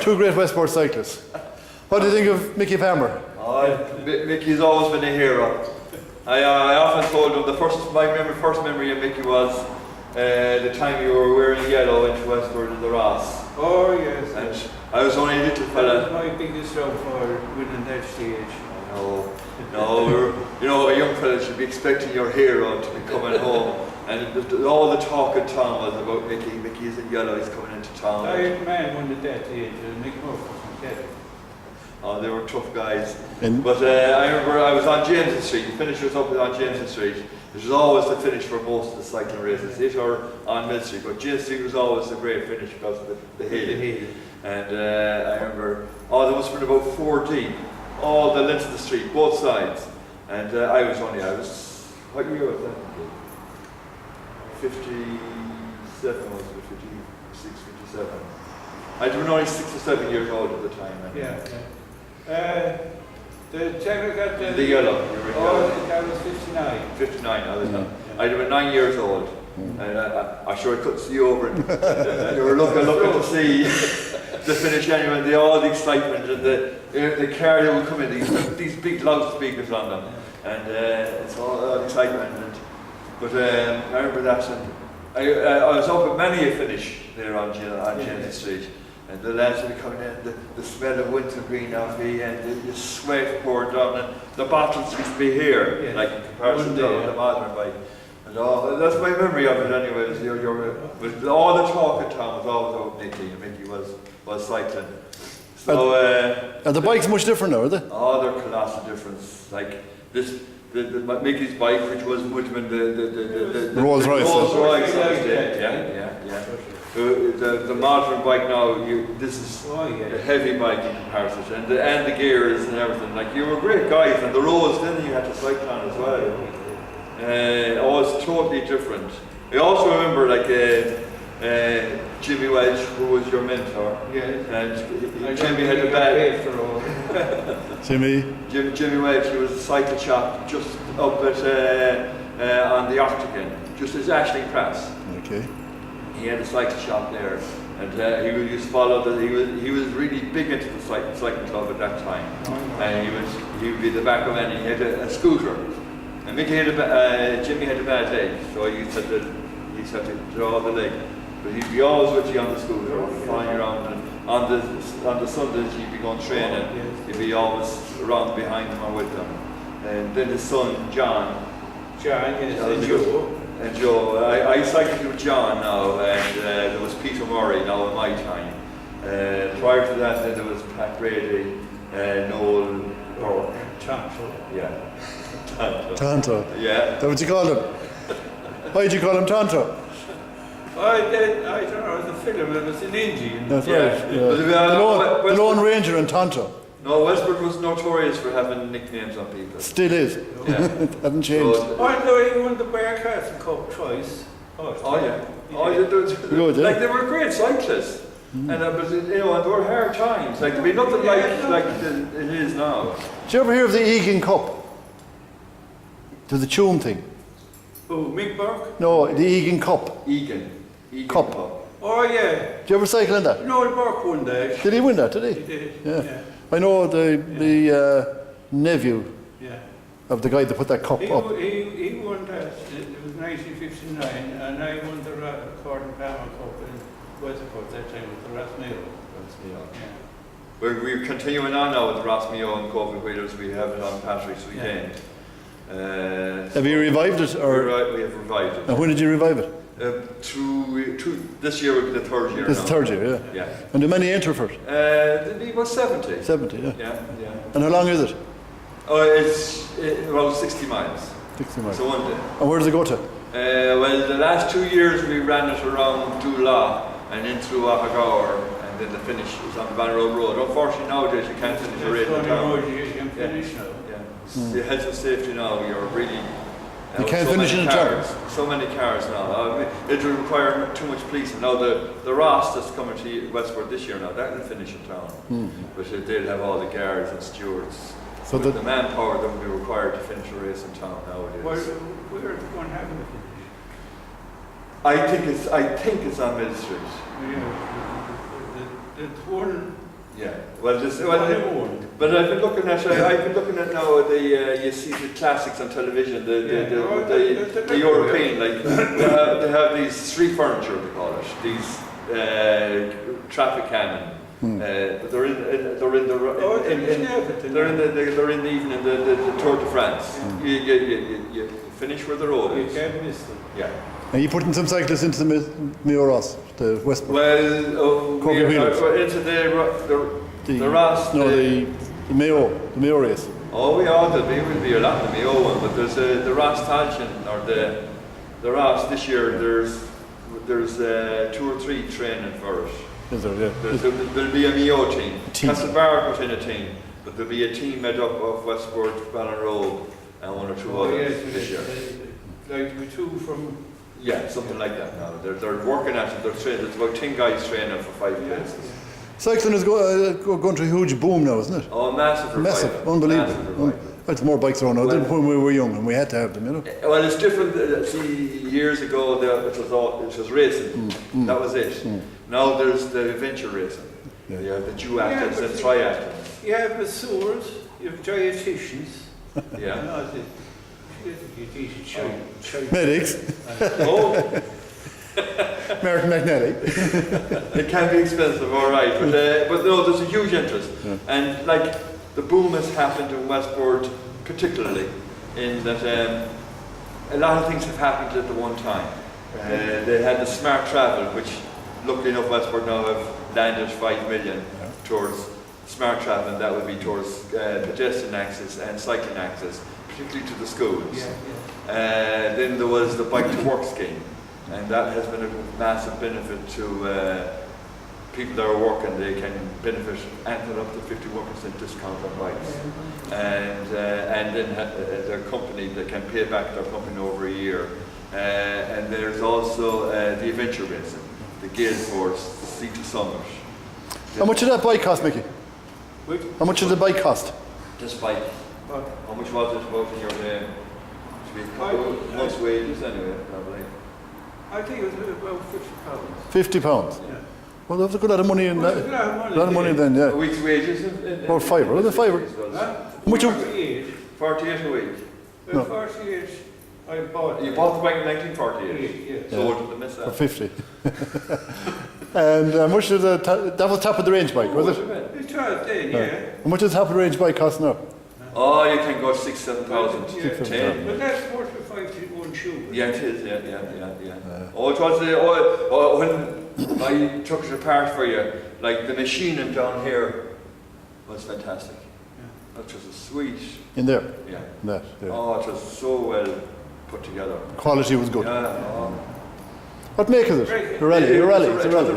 Two great Westport cyclists. What do you think of Mickey Palmer? Mickey's always been a hero. I often told him my first memory of Mickey was the time you were wearing yellow into Westport in the Ross. Oh yes. And I was only a little fella. That was my biggest job for winning that stage. No, a young fella should be expecting your hero to be coming home. And all the talk in town was about Mickey. Mickey is in yellow, he's coming into town. Iron Man won at that age, Mick Murphy from Kelly. Oh, they were tough guys. But I remember I was on Jameson Street. The finish was up on Jameson Street. It was always the finish for most of the cycling races, it or on Mill Street. But Jameson Street was always the great finish because of the hill. And I remember, there must have been about 4 deep, all the length of the street, both sides. And what year was that? 57, was it? 56, 57. I was only 6 or 7 years old at the time. The Jaguar got the yellow. That was 59. 59, I was I'd have been 9 years old. And I'm sure I couldn't see over it. You were looking to see the finish anyway, all the excitement and the car that would come in, these big loudspeakers on them. And it's all excitement. But I remember that. And I was up at many a finish there on Jameson Street. And the lads would be coming in, the smell of wintergreen off me, and the sweat poured down, and the bottles used to be here, like in comparison to the modern bike. And that's my memory of it anyways. But all the talk in town was always about Mickey, and Mickey was cycling. So, are the bikes much different now, are they? Oh, they're colossal difference. Like this, Mickey's bike, which would have been the Rolls Royce. Rolls Royce, yeah. The modern bike now, this is a heavy bike in comparison, and the gears and everything. Like, you were great guys, and the roads then you had to cycle on as well. It's totally different. I also remember Jimmy Welch, who was your mentor. And Jimmy had a bad Jimmy Welch, he was a cycle shop just up at on the Octagon, just as Ashley Press. Okay. He had a cycle shop there, and he would used to follow he was really big into the cycling club at that time. And he would be the back of it, and he had a scooter. And Jimmy had a bad leg, so he used to have to draw the leg. But he'd be always with you on the scooter, flying around, and on the Sundays he'd be going training. He'd be always around behind them or with them. And then his son John, and Joe. I cycled with John now, and there was Peter Murray now in my time. Prior to that, then there was Pat Brady, Noel Burke. Tonto. Yeah. Tonto. Yeah. That's what you call him? Why did you call him Tonto? I don't know, the film, it was in India. That's right. Yeah. The Lone Ranger and Tonto. No, Westport was notorious for having nicknames on people. Still is. Yeah. It hasn't changed. He won the Bear Castle Cup twice. Like, they were great cyclists. And but and there were hard times. Like, there'd be nothing like it is now. Did you ever hear of the Egan Cup? To the tune thing? Oh, Mick Burke? No, the Egan Cup. Egan Cup. Oh yeah. Did you ever cycle in that? No, Burke won that. Did he win that, did he? He did. Yeah. I know the nephew of the guy that put that cup up. He won that. It was 1959, and I won the Gordon Palmer Cup in Westport that time with the Rasmail. Yeah. We're continuing on now with the Rasmail and COVID Wheelers. We have it on Patrick's weekend. Have you revived it? Or? We have revived it. And when did you revive it? This year will be the third year. This is the third year, yeah. And do many enter for it? There'll be about 70. 70, yeah. Yeah. And how long is it? It's about 60 miles. 60 miles. So one day. And where does it go to? Well, the last 2 years we ran it around Dula and in through Ahagaur, and then the finish was on Bannerroad Road. Unfortunately nowadays you can't finish a race in town. You can finish now. The health and safety now, you're really... You can't finish in a town. So many cars now. It will require too much policing. Now the Ross that's coming to Westport this year now, that will finish in town. But they'll have all the guards and stewards. So the manpower that will be required to finish a race in town nowadays. Where is one having the finish? I think it's on Mill Street. There's one Yeah. Well, but I've been looking at now you see the classics on television, the European, like they have these street furniture, they call it, these traffic cannon. But they're in the Tour de France. You finish where the road is. You can't miss them. Yeah. Are you putting some cyclists into the Mioros, the Westport? Well, into the Ross. No, the Mayo race. Oh, there will be a lot in the Mayo one, but there's the Ross Talchin, or the Ross this year. There's 2 or 3 training for it. Is there? Yeah. There'll be a Mayo team. Castlebar put in a team, but there'll be a team made up of Westport, Ballinrobe, and 1 or 2 others this year. Like the 2 from. Yeah, something like that. Now they're working at it. They're trained. There's about 10 guys training for 5 places. Cycling is going through a huge boom now, isn't it? Oh, massive revival. Massive, unbelievable. There's more bikes around now than when we were young, and we had to have them, you know. Well, it's different. See, years ago it was racing. That was it. Now there's the adventure racing. Yeah. You have the duathletes and triathletes. You have masseurs, you have dietitians. Yeah. Medics. Oh. Martin McNally. It can be expensive, all right, but no, there's a huge interest, and like the boom has happened in Westport, particularly in that a lot of things have happened at the one time. They had the smart travel, which, luckily enough, Westport now have landed 5 million towards smart travel, and that would be towards pedestrian access and cycling access, particularly to the schools. Then there was the bike to work scheme, and that has been a massive benefit to people that are working. They can benefit anything up to 51% discount on bikes, and then their company, they can pay back their company over a year. And there's also the adventure racing, the Gale Force, the Sea to Summit. How much did that bike cost, Mickey? How much did the bike cost? This bike. How much was it about in your name? Month's wages anyway, probably. I think it was about £50. £50? Yeah. Well, that's a good lot of money in that. A lot of money then, yeah. A week's wages? About £5, was it £5? How much? 48 a week. No. 48, I bought it. You bought the bike in 1948? Yes. So what did I miss that? For 50. And how much did that was top of the range bike, was it? It was then, yeah. How much does top of the range bike cost now? Oh, you can go 6,000-7,000. Yeah. 10. But that's 45 to 1 shoe. Yeah, it is, yeah. Oh, it was when I took it apart for you, like the machining down here was fantastic. That was a sweet. In there? Yeah. That, yeah. Oh, it was so well put together. Quality was good. Yeah. What make is it? A rally. It's a rally.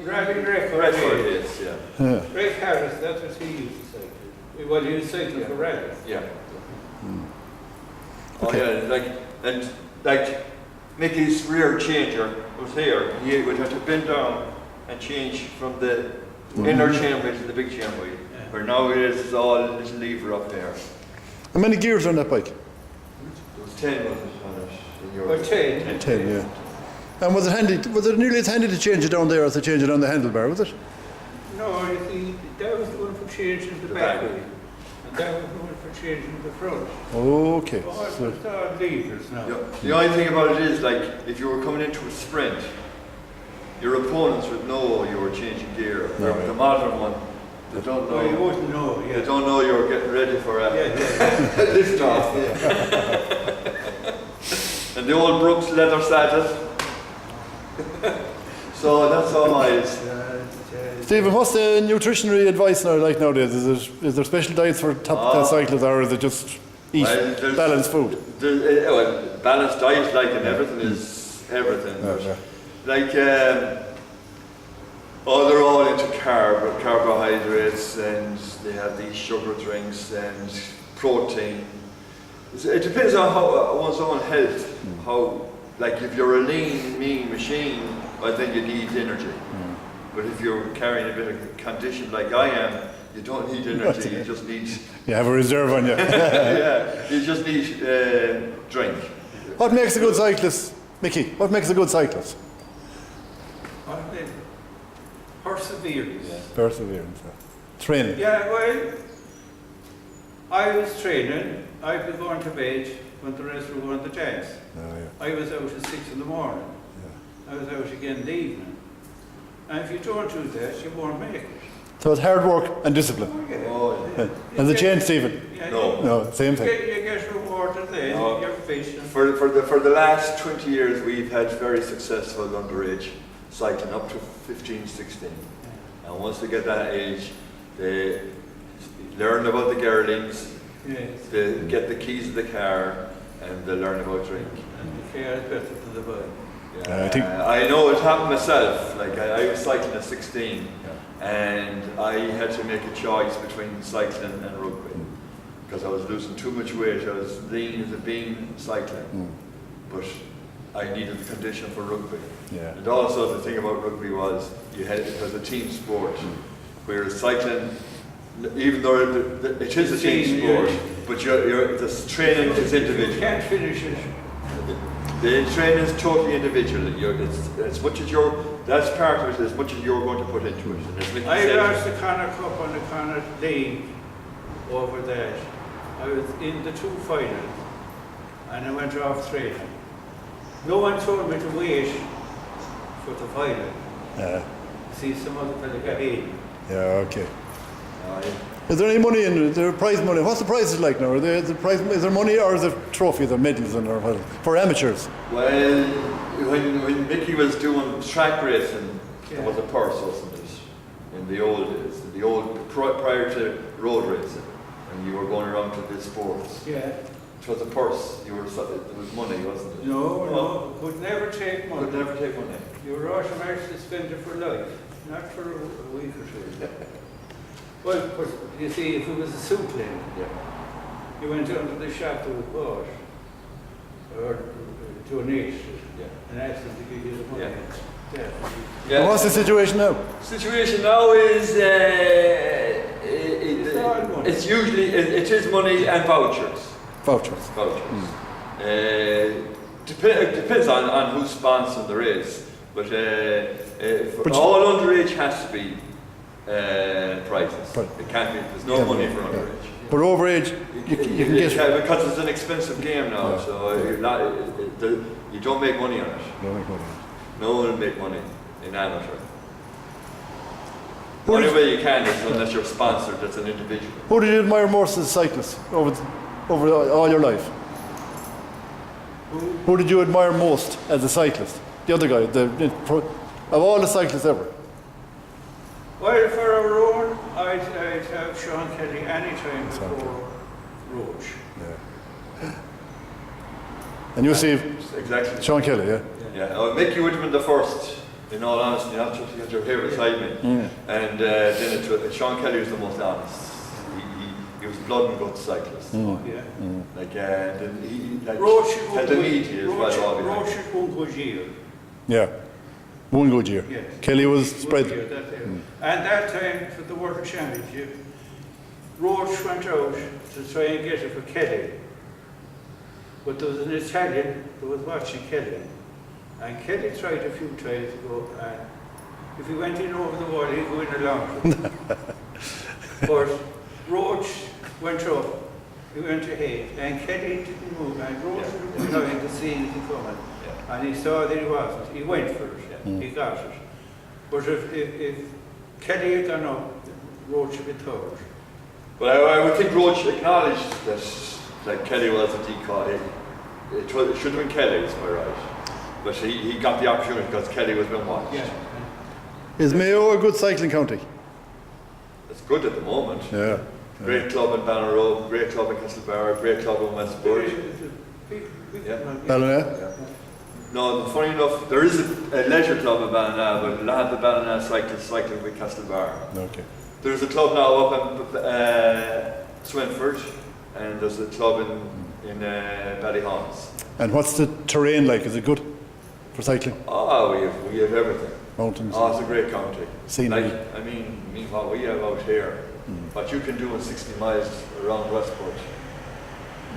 Rally Record, yes, yeah. Ray Harris, that's what he used to cycle. Well, he was cycling for rally. Yeah. Okay. Oh, yeah, like Mickey's rear changer was here. He would have to bend down and change from the inner chainwheel to the big chainwheel. Where now it is all a little lever up there. How many gears are on that bike? There was 10 was it on it in your 10. 10, yeah. And was it handy? Was it nearly as handy to change it down there as to change it on the handlebar? Was it? No, you see, that was the one for changing the back wheel. And that was the one for changing the front. Okay. Oh, So, it's all levers now. The only thing about it is, like, if you were coming into a sprint, your opponents would know you were changing gear. The modern one, they don't know. Oh, you wouldn't know, yeah. They don't know you were getting ready for a lift off. And the old Brooks leather saddle. So that's all eyes. Stephen, what's the nutritionary advice now like nowadays? Is there special diets for top cyclists, or is it just eat balanced food? Well, balanced diet, like, and everything is everything. Like, they're all into carbohydrates, and they have these sugar drinks and protein. It depends on one's own health. How, like, if you're a lean, mean machine, well, then you need energy. But if you're carrying a bit of condition like I am, you don't need energy. You just need. You have a reserve on you. Yeah, you just need drink. What makes a good cyclist, Mickey? What makes a good cyclist? Perseverance. Perseverance. Training. Yeah, well, I was training. I'd be going to bed when the rest were going to dance. Oh, yeah. I was out at 6 in the morning. I was out again in the evening. And if you don't do that, you won't make it. So it's hard work and discipline. Oh, yeah. And the change, Stephen? Yeah, No. No, same thing. You get rewarded then, No. you're patient. For the last 20 years, we've had very successful underage cycling up to 15, 16. And once they get that age, they learn about the girlings, Yes. they get the keys of the car, and they learn about drink. And the care is better than the bike. I think- I know it happened myself. Like I was cycling at 16, and I had to make a choice between cycling and rugby because I was losing too much weight. I was lean as a bean cycling, but I needed the condition for rugby. Yeah. And also the thing about rugby was it was a team sport, whereas cycling, even though it is a team sport, but the training is You individual. can't finish it. The training is totally individual. It's as much as that's part of it as much as you're going to put into it. And as Mickey I said, lost the Connor Cup and the Connor League over that. I was in the 2 finals and I went off training. No one told me to wait for the final. See, some other fella got in. Yeah, okay. uh, Is there any money in it? Is there prize money? What's the prizes like now? Is there money or is there trophies or medals or what? For amateurs? well, when Mickey was doing track racing, there was a purse, wasn't it? In the old days, prior to road racing, and you were going around to the sports. Yeah. It was a purse. There was money, wasn't it? No, could never take money. Could never take money. You were automatically spend it for life, not for a week or 2. Well, but you see, if it was a soup then, Yeah. you went down to the shop to bought or to an ace Yeah. and asked them to give you the money. Yeah. Yeah. And what's the situation now? Situation now is It's all money. it's usually it is money and vouchers. Vouchers. It depends on who's sponsoring the race, but But all underage has to be prizes. Right. It can't be. There's no Yeah, money yeah, for yeah. underage. But overage, you can get. Because it's an expensive game now, Yeah. so you don't make money on it. Don't make money. No one will make money in amateur. The Who only did- way you can is unless you're sponsored as an individual. Who did you admire most as a cyclist over all your life? Who did you admire most as a cyclist? The other guy, of all the cyclists ever. Well, for our own, I'd have Sean Kelly any time before Roach. And you see Exactly. Sean Kelly, yeah? Yeah, Mickey would have been the first, in all honesty, not just because you're here beside me. And then Sean Kelly was the most honest. He was blood and guts cyclist. Yeah. Then he Roach had the media as well. Roach had one good year. Yeah. One good year. Yes. Kelly was Good spread. year, that year. And that time for the World Championship, Roach went out to try and get it for Kelly. But there was an Italian who was watching Kelly. And Kelly tried a few times to go, and if he went in over the wall, he'd go in along. But Roach went up, he went ahead, and Kelly didn't move, and Roach was trying to see anything coming. And he saw that he wasn't. He went for it, he got it. But if Kelly had gone up, Roach would be third. But I would think Roach acknowledged that Kelly was a decoy. It should have been Kelly, is my right. But he got the opportunity because Kelly was being watched. Yeah. Is Mayo a good cycling county? It's good at the moment. Yeah. Great club in Ballinrobe, great club in Castlebar, great club in Westport. Yeah. Ballina? No, funny enough, there is a leisure club in Ballina, but a lot of the Ballina cyclists cycling with Castlebar. Okay. There's a club now up in Swinford, and there's a club in Ballyhons. And what's the terrain like? Is it good for cycling? Oh, we have everything. Mountains? Oh, it's a great county. Scenery. I mean what we have out here, what you can do in 60 miles around Westport,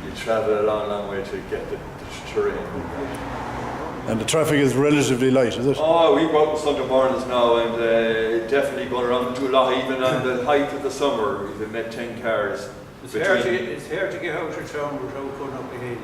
you travel a long, long way to get the terrain. And the traffic is relatively light, is it? Oh, we go out on Sunday mornings now, and definitely going around to Lough, even on the height of the summer, we've met 10 cars. It's hard to get out of town without going up the hill.